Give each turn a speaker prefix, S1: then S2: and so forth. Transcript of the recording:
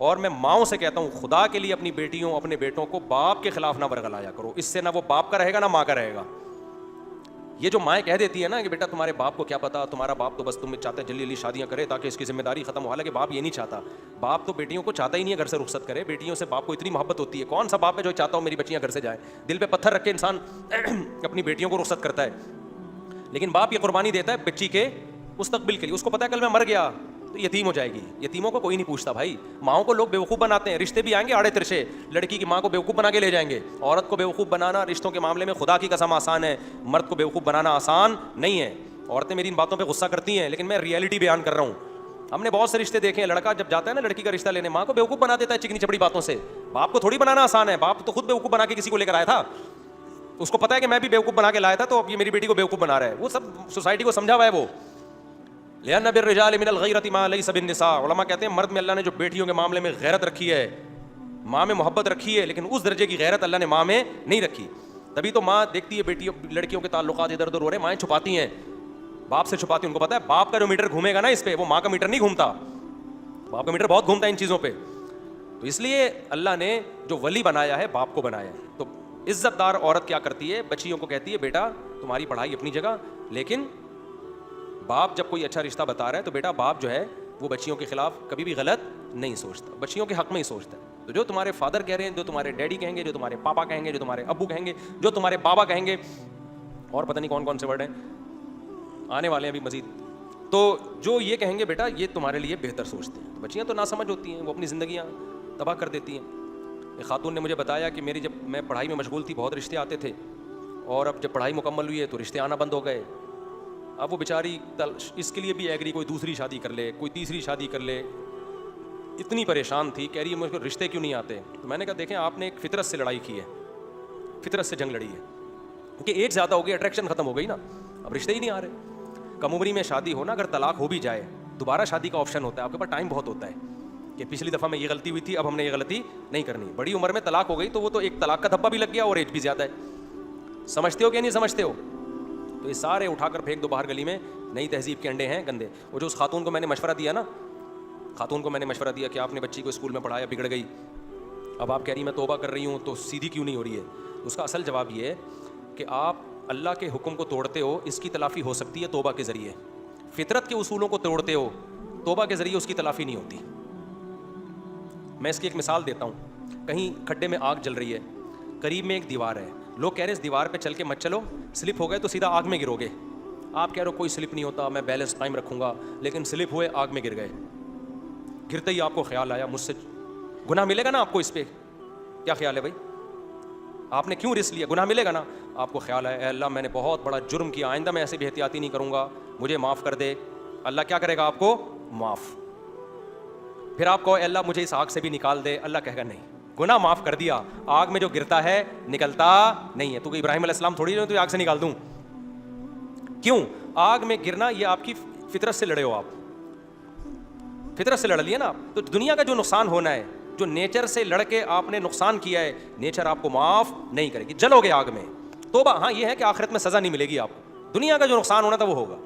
S1: اور میں ماؤں سے کہتا ہوں خدا کے لیے اپنی بیٹیوں اپنے بیٹوں کو باپ کے خلاف نہ ورگلایا کرو, اس سے نہ وہ باپ کا رہے گا نہ ماں کا رہے گا. یہ جو مائیں کہہ دیتی ہے نا کہ بیٹا تمہارے باپ کو کیا پتا, تمہارا باپ تو بس تمہیں چاہتا ہے جلدی جلدی شادیاں کرے تاکہ اس کی ذمہ داری ختم ہو, حالانکہ باپ یہ نہیں چاہتا. باپ تو بیٹیوں کو چاہتا ہی نہیں ہے گھر سے رخصت کرے, بیٹیوں سے باپ کو اتنی محبت ہوتی ہے. کون سا باپ ہے جو چاہتا ہو میری بچیاں گھر سے جائیں؟ دل پہ پتھر رکھ کے انسان اپنی بیٹیوں کو رخصت کرتا ہے, لیکن باپ یہ قربانی دیتا ہے بچی کے مستقبل کے لیے. اس کو پتا ہے کل میں مر گیا تو یتیم ہو جائے گی. یتیموں کو کوئی نہیں پوچھتا بھائی. ماؤں کو لوگ بیوقوف بناتے ہیں, رشتے بھی آئیں گے آڑے ترشے, لڑکی کی ماں کو بیوقوف بنا کے لے جائیں گے. عورت کو بیوقوف بنانا رشتوں کے معاملے میں خدا کی قسم آسان ہے, مرد کو بیوقوف بنانا آسان نہیں ہے. عورتیں میری ان باتوں پہ غصہ کرتی ہیں لیکن میں ریئلٹی بیان کر رہا ہوں. ہم نے بہت سے رشتے دیکھے ہیں, لڑکا جب جاتا ہے نا لڑکی کا رشتہ لینے, ماں کو بیوقوف بنا دیتا ہے چکنی چپڑی باتوں سے. باپ کو تھوڑی بنانا آسان ہے, باپ تو خود بیوقوف بنا کے کسی کو لے کر آیا تھا. اس کو پتا ہے کہ میں بھی بیوقوف بنا کے لایا تھا تو اب یہ میری بیٹی کو بیوقوف بنا رہا ہے. وہ سب سوسائٹی کو سمجھا ہوا ہے. وہ لأن بالرجال من الغیرة ما ليس بالنساء. علماء کہتے ہیں مرد میں اللہ نے جو بیٹیوں کے معاملے میں غیرت رکھی ہے, ماں میں محبت رکھی ہے, لیکن اس درجے کی غیرت اللہ نے ماں میں نہیں رکھی. تبھی تو ماں دیکھتی ہے بیٹیوں لڑکیوں کے تعلقات ادھر ادھر ہو رہے ہیں, مائیں چھپاتی ہیں, باپ سے چھپاتی ہیں. ان کو پتا ہے باپ کا جو میٹر گھومے گا نا اس پہ, وہ ماں کا میٹر نہیں گھومتا. باپ کا میٹر بہت گھومتا ہے ان چیزوں پہ. تو اس لیے اللہ نے جو ولی بنایا ہے باپ کو بنایا ہے. تو عزت دار عورت کیا کرتی ہے, بچیوں کو کہتی ہے بیٹا تمہاری پڑھائی اپنی جگہ, لیکن باپ جب کوئی اچھا رشتہ بتا رہا ہے تو بیٹا باپ جو ہے وہ بچیوں کے خلاف کبھی بھی غلط نہیں سوچتا, بچیوں کے حق میں ہی سوچتا ہے. تو جو تمہارے فادر کہہ رہے ہیں, جو تمہارے ڈیڈی کہیں گے, جو تمہارے پاپا کہیں گے, جو تمہارے ابو کہیں گے, جو تمہارے بابا کہیں گے, اور پتہ نہیں کون کون سے ورڈ ہیں آنے والے ہیں ابھی مزید, تو جو یہ کہیں گے بیٹا یہ تمہارے لیے بہتر سوچتے ہیں. بچیاں تو ناسمجھ ہوتی ہیں, وہ اپنی زندگیاں تباہ کر دیتی ہیں. ایک خاتون نے مجھے بتایا کہ میری جب میں پڑھائی میں مشغول تھی بہت رشتے آتے تھے, اور اب جب پڑھائی مکمل ہوئی ہے تو رشتے آنا بند ہو گئے. اب وہ بیچاری اس کے لیے بھی ایگری, کوئی دوسری شادی کر لے, کوئی تیسری شادی کر لے. اتنی پریشان تھی, کہہ رہی ہے مجھ کو رشتے کیوں نہیں آتے. تو میں نے کہا دیکھیں آپ نے ایک فطرت سے لڑائی کی ہے, فطرت سے جنگ لڑی ہے, کیونکہ ایج زیادہ ہو گئی, اٹریکشن ختم ہو گئی نا, اب رشتے ہی نہیں آ رہے. کم عمری میں شادی ہو نا, اگر طلاق ہو بھی جائے دوبارہ شادی کا آپشن ہوتا ہے, آپ کے پاس ٹائم بہت ہوتا ہے کہ پچھلی دفعہ میں یہ غلطی ہوئی تھی اب ہم نے یہ غلطی نہیں کرنی. بڑی عمر میں طلاق ہو گئی تو وہ تو ایک طلاق کا دھبا بھی لگ گیا اور ایج بھی زیادہ ہے. سمجھتے ہو کہ نہیں سمجھتے ہو؟ تو یہ سارے اٹھا کر پھینک دو باہر گلی میں, نئی تہذیب کے انڈے ہیں گندے. وہ جو اس خاتون کو میں نے مشورہ دیا نا, خاتون کو میں نے مشورہ دیا کہ آپ نے بچی کو اسکول میں پڑھایا بگڑ گئی, اب آپ کہہ رہی میں توبہ کر رہی ہوں تو سیدھی کیوں نہیں ہو رہی ہے. اس کا اصل جواب یہ ہے کہ آپ اللہ کے حکم کو توڑتے ہو, اس کی تلافی ہو سکتی ہے توبہ کے ذریعے. فطرت کے اصولوں کو توڑتے ہو, توبہ کے ذریعے اس کی تلافی نہیں ہوتی. میں اس کی ایک مثال دیتا ہوں. کہیں کھڈے میں آگ جل رہی ہے, قریب میں ایک دیوار ہے, لوگ کہہ رہے ہیں اس دیوار پہ چل کے مت چلو, سلپ ہو گئے تو سیدھا آگ میں گرو گے. آپ کہہ رہے ہو کوئی سلپ نہیں ہوتا, میں بیلنس قائم رکھوں گا, لیکن سلپ ہوئے آگ میں گر گئے. گرتے ہی آپ کو خیال آیا مجھ سے گناہ ملے گا نا آپ کو, اس پہ کیا خیال ہے بھائی, آپ نے کیوں رسک لیا, گناہ ملے گا نا. آپ کو خیال ہے اے اللہ میں نے بہت بڑا جرم کیا, آئندہ میں ایسے بھی احتیاطی نہیں کروں گا, مجھے معاف کر دے. اللہ کیا کرے گا آپ کو, معاف. پھر آپ کہو اے اللہ مجھے اس آگ سے بھی نکال دے, اللہ کہے گا نہیں, گناہ معاف کر دیا, آگ میں جو گرتا ہے نکلتا نہیں ہے. تو ابراہیم علیہ السلام تھوڑی تو آگ سے نکال دوں, کیوں؟ آگ میں گرنا یہ آپ کی فطرت سے لڑے ہو, آپ فطرت سے لڑ لیے نا. تو دنیا کا جو نقصان ہونا ہے, جو نیچر سے لڑ کے آپ نے نقصان کیا ہے, نیچر آپ کو معاف نہیں کرے گی, جلو گے آگ میں. توبہ ہاں یہ ہے کہ آخرت میں سزا نہیں ملے گی آپ کو, دنیا کا جو نقصان ہونا تھا وہ ہوگا.